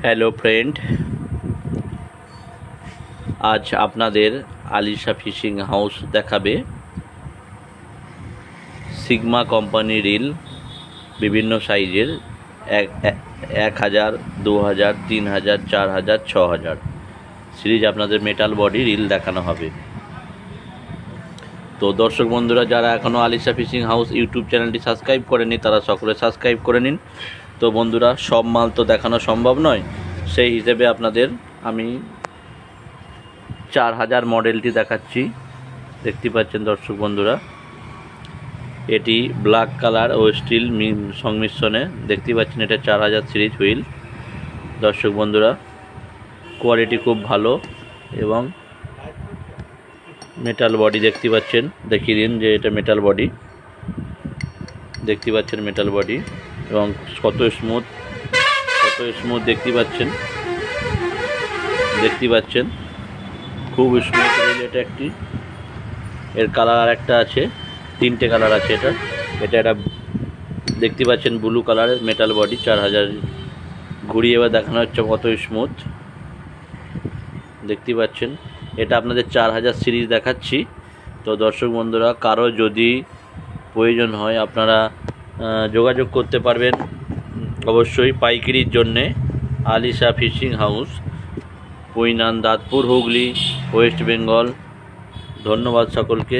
Hello friend, আজ আপনাদের Alisha fishing house দেখাবে। সিগমা কোম্পানি রিল বিভিন্ন সাইজের 1000, 2000, 3000, 4000, 6000 সিরিজ আপনাদের মেটাল বডি রিল দেখানো হবে। তো দর্শক বন্ধুরা, যারা এখনও আলিশা ফিশিং হাউস ইউটিউব চ্যানেলটি সাবস্ক্রাইব করেনি তারা সকলে সাবস্ক্রাইব করে নিন। তো বন্ধুরা, সব মাল তো দেখানো সম্ভব নয়, সেই হিসেবে আপনাদের আমি 4000 মডেলটি দেখাচ্ছি। দেখতে পাচ্ছেন দর্শক বন্ধুরা, এটি ব্ল্যাক কালার ও স্টিল সংমিশ্রণে দেখতে পাচ্ছেন। এটা 4000 সিরিজ হুইল। দর্শক বন্ধুরা, কোয়ালিটি খুব ভালো এবং মেটাল বডি দেখতে পাচ্ছেন। দেখিয়ে দিন যে এটা মেটাল বডি, দেখতে পাচ্ছেন মেটাল বডি এবং কত স্মুথ দেখতে পাচ্ছেন খুব স্মুথ রিল। এটা একটি, এর কালার আর একটা আছে, 3টে কালার আছে। এটা দেখতে পাচ্ছেন ব্লু কালারের মেটাল বডি 4000। ঘুরিয়ে এবার দেখানো হচ্ছে কত স্মুথ দেখতে পাচ্ছেন। এটা আপনাদের 4000 সিরিজ দেখাচ্ছি। তো দর্শক বন্ধুরা, কারো যদি প্রয়োজন হয় আপনারা যোগাযোগ করতে পারবেন অবশ্যই পাইকারির জন্যে। Alisha fishing house, Puinan, Dantpur, Hooghly, West Bengal. ধন্যবাদ সকলকে।